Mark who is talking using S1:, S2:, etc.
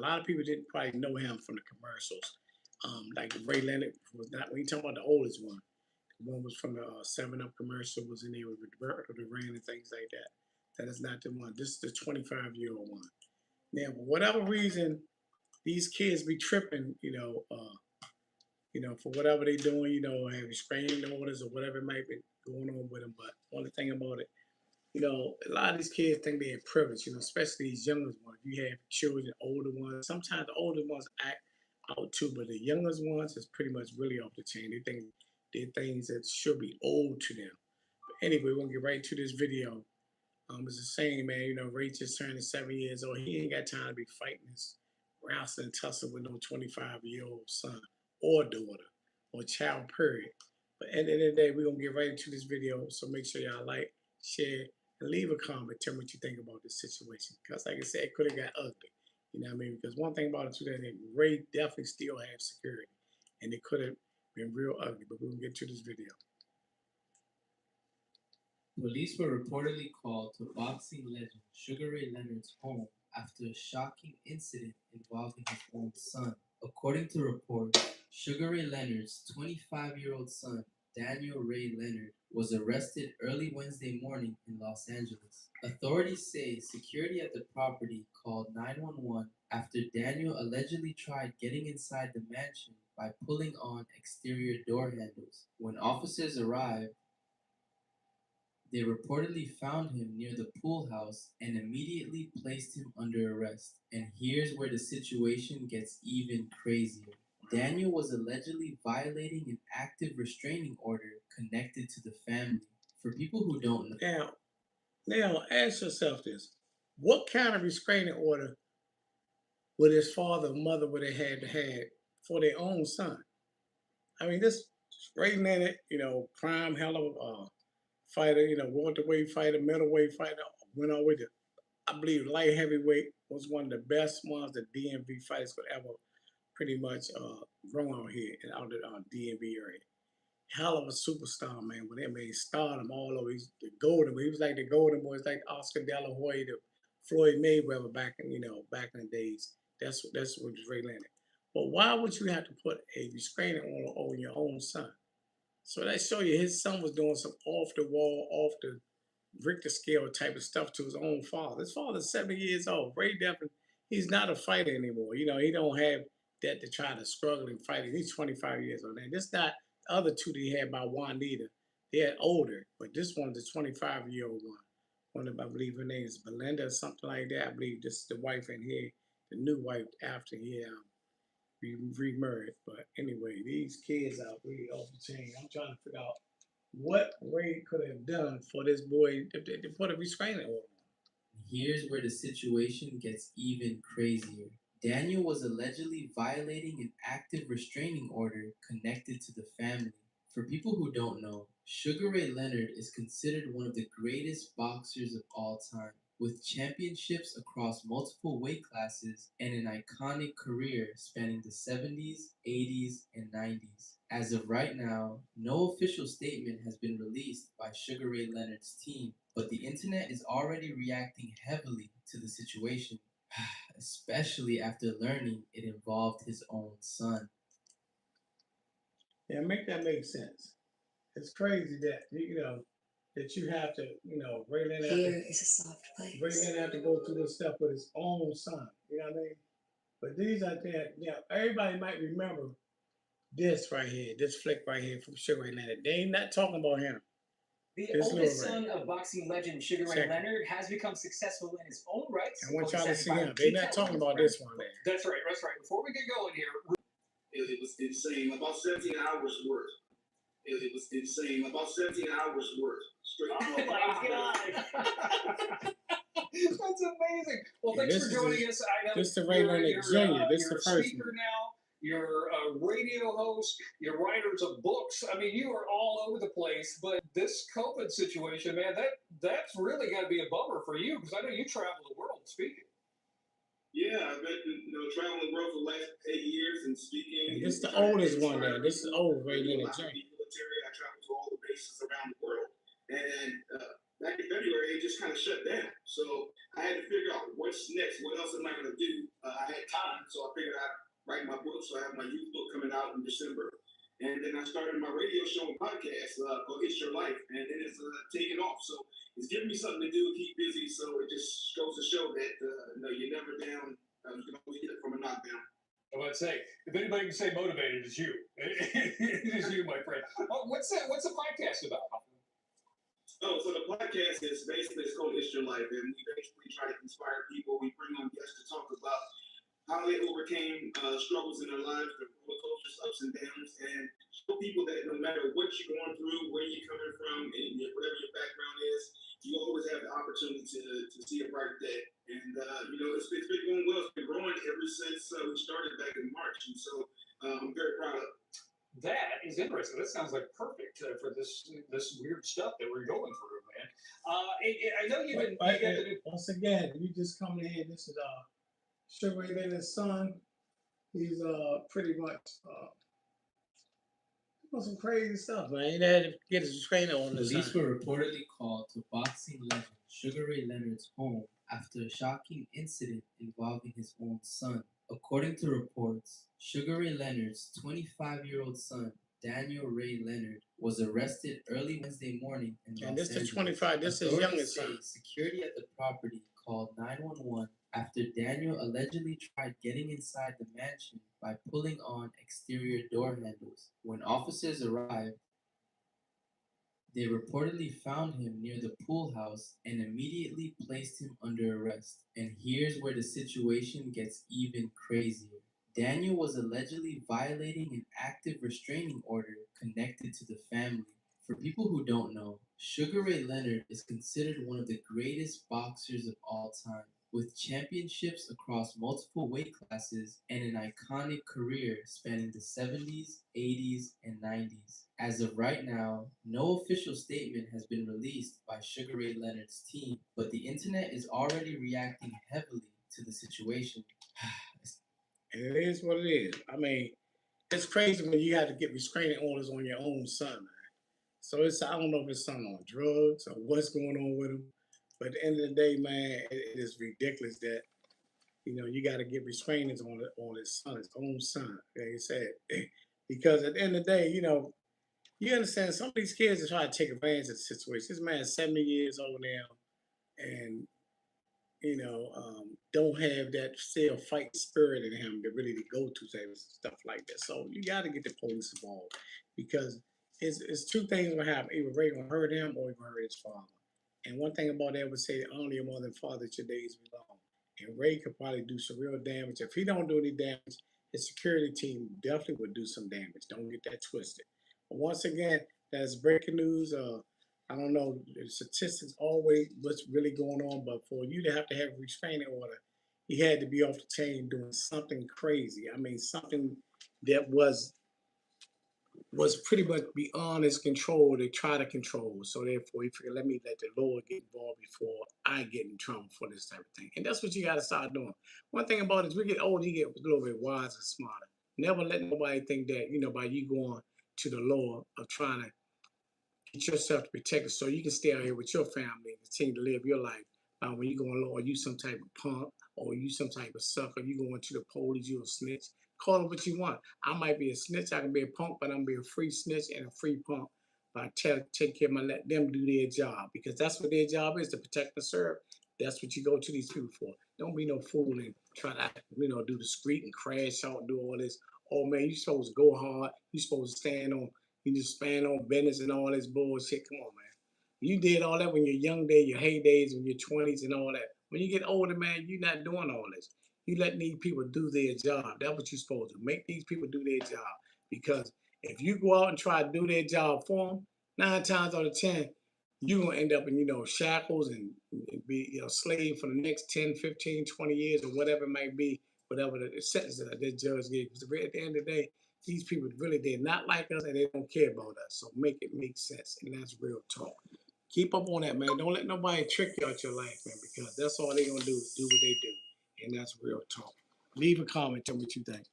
S1: lot of people didn't probably know him from the commercials. Like Ray Leonard was not. When you talk about the oldest one, the one was from the Seven Up commercial was in there with the rain and things like that. That is not the one. This is the 25-year-old one. Now, for whatever reason, these kids be tripping. For whatever they doing. Have restraining orders or whatever it might be going on with them. But only thing about it. A lot of these kids think they're privileged, especially these younger ones. You have children, older ones. Sometimes the older ones act out too, but the youngest ones is pretty much really off the chain. They think they're things that should be owed to them. But anyway, we're gonna get right to this video. It's the same man, Ray just turned 7 years old. He ain't got time to be fighting this wrestling tussle with no 25-year-old son or daughter or child, period. But at the end of the day, we're gonna get right into this video. So make sure y'all like, share, and leave a comment. Tell me what you think about this situation. Because like I said, it could have got ugly. You know what I mean? Because one thing about it too, that Ray definitely still have security. And it could have been real ugly. But we're gonna get to this video.
S2: Police were reportedly called to boxing legend Sugar Ray Leonard's home after a shocking incident involving his own son. According to reports, Sugar Ray Leonard's 25-year-old son, Daniel Ray Leonard, was arrested early Wednesday morning in Los Angeles. Authorities say security at the property called 911 after Daniel allegedly tried getting inside the mansion by pulling on exterior door handles. When officers arrived, they reportedly found him near the pool house and immediately placed him under arrest. And here's where the situation gets even crazier. Daniel was allegedly violating an active restraining order connected to the family. For people who don't know.
S1: Now ask yourself this. What kind of restraining order would his father or mother would have had to have for their own son? I mean, this Ray Leonard, prime hell of a fighter, welterweight fighter, middleweight fighter, went on with it. I believe light heavyweight was one of the best ones that DMV fighters could ever pretty much grow out here and out of the DMV area. Hell of a superstar, man. When they made stardom all over, he's the golden boy. He was like the golden boy. It's like Oscar De La Hoya, the Floyd Mayweather back in the days. That's what was Ray Leonard. But why would you have to put a restraining order on your own son? So that show you his son was doing some off the wall, off the Richter scale type of stuff to his own father. His father's 70 years old. Ray Devlin, he's not a fighter anymore. He don't have that to try to struggle and fight. He's 25 years old. And this not the other two that he had by Juanita. They had older, but this one's the 25-year-old one. One of, I believe her name is Belinda or something like that. I believe this is the wife in here, the new wife after he remarried. But anyway, these kids are really off the chain. I'm trying to figure out what Ray could have done for this boy to put a restraining order on.
S2: Here's where the situation gets even crazier. Daniel was allegedly violating an active restraining order connected to the family. For people who don't know, Sugar Ray Leonard is considered one of the greatest boxers of all time, with championships across multiple weight classes and an iconic career spanning the 70s, 80s, and 90s. As of right now, no official statement has been released by Sugar Ray Leonard's team, but the internet is already reacting heavily to the situation, especially after learning it involved his own son.
S1: Yeah, make that make sense. It's crazy that that you have to, Ray Leonard
S3: Here is a soft place.
S1: Ray Leonard have to go through this stuff with his own son. You know what I mean? But these are there. Everybody might remember this right here, this flick right here from Sugar Ray Leonard. They ain't not talking about him.
S4: The oldest son of boxing legend Sugar Ray Leonard has become successful in his own rights.
S1: I want y'all to see him. They're not talking about this one there.
S4: That's right. Before we get going here,
S5: it was insane. About 17 hours worth. It was insane. About 17 hours worth. Straight.
S4: Oh my God. That's amazing. Well, thanks for joining us. I know
S1: this is the Ray Leonard Jr. This is the first
S4: one. Now. You're a radio host, you're writers of books. I mean, you are all over the place. But this COVID situation, man, that's really got to be a bummer for you, because I know you travel the world speaking.
S5: Yeah, I've been traveling the world for the last 8 years and speaking.
S1: And this is the oldest one there. This is old Ray Leonard Jr.
S5: Military. I traveled to all the bases around the world. And back in February, it just kind of shut down. So I had to figure out what's next. What else am I going to do? I had time, so I figured I'd write my book. So I have my youth book coming out in December. And then I started my radio show and podcast called It's Your Life, and then it's taking off. So it's giving me something to do, keep busy. So it just goes to show that you're never down. You can always get it from a knockdown.
S4: I want to say, if anybody can say motivated, it's you. It is you, my friend. Oh, what's the podcast about?
S5: Oh, so the podcast is basically it's called It's Your Life, and we basically try to inspire people. We bring on guests to talk about how they overcame struggles in their lives, the roller coasters, ups and downs, and show people that no matter what you're going through, where you're coming from, and whatever your background is, you always have the opportunity to see a bright day. And it's been going well. It's been growing ever since we started back in March, and so I'm very proud of it.
S4: That is interesting. That sounds like perfect for this weird stuff that we're going through, man. I know you've been.
S1: Once again, you just come in here. This is Sugar Ray Leonard's son. He's pretty much doing some crazy stuff, man. He had to get his trainer on the
S2: Police
S1: son.
S2: were reportedly called to boxing legend Sugar Ray Leonard's home after a shocking incident involving his own son. According to reports, Sugar Ray Leonard's 25-year-old son, Daniel Ray Leonard, was arrested early Wednesday morning in Los
S1: And this
S2: Angeles.
S1: is 25. This is
S2: Authorities
S1: youngest
S2: say
S1: son.
S2: security at the property called 911 after Daniel allegedly tried getting inside the mansion by pulling on exterior door handles. When officers arrived, they reportedly found him near the pool house and immediately placed him under arrest. And here's where the situation gets even crazier. Daniel was allegedly violating an active restraining order connected to the family. For people who don't know, Sugar Ray Leonard is considered one of the greatest boxers of all time, with championships across multiple weight classes and an iconic career spanning the 70s, 80s, and 90s. As of right now, no official statement has been released by Sugar Ray Leonard's team, but the internet is already reacting heavily to the situation.
S1: And it is what it is. I mean, it's crazy when you have to get restraining orders on your own son, man. So I don't know if his son on drugs or what's going on with him. But at the end of the day, man, it is ridiculous that, you got to get restrainers on his own son, like you said. Because at the end of the day, you understand some of these kids are trying to take advantage of the situation. This man's 70 years old now and, don't have that still fight spirit in him to really go to stuff like that. So you got to get the police involved because it's two things gonna happen. Either Ray gonna hurt him or he gonna hurt his father. And one thing about that would say, honor your mother and father that your days be long. And Ray could probably do some real damage. If he don't do any damage, his security team definitely would do some damage. Don't get that twisted. But once again, that's breaking news. I don't know the statistics always what's really going on, but for you to have a restraining order, he had to be off the chain doing something crazy. I mean, something that was pretty much beyond his control to try to control. So therefore, he figured, let the Lord get involved before I get in trouble for this type of thing. And that's what you got to start doing. One thing about it is we get older, you get a little bit wiser and smarter. Never let nobody think that, by you going to the Lord of trying to get yourself to protect it so you can stay out here with your family and continue to live your life. When you going, Lord, you some type of punk or you some type of sucker, you going to the police, you a snitch. Call it what you want. I might be a snitch, I can be a punk, but I'm gonna be a free snitch and a free punk. But I take care of let them do their job because that's what their job is, to protect and serve. That's what you go to these people for. Don't be no fool and try to, do the street and crash out and do all this. Oh man, you supposed to go hard. You supposed to stand on business and all this bullshit. Come on, man. You did all that when you're young days, your heydays, when you're 20s and all that. When you get older, man, you're not doing all this. You letting these people do their job. That's what you're supposed to. Make these people do their job. Because if you go out and try to do their job for them, 9 times out of 10, you're going to end up in, shackles and be, slave for the next 10, 15, 20 years or whatever it might be, whatever the sentence that the judge gives. Because at the end of the day, these people really, they're not like us and they don't care about us. So make it make sense. And that's real talk. Keep up on that, man. Don't let nobody trick you out your life, man, because that's all they're going to do is do what they do. And that's real talk. Leave a comment. Tell me what you think.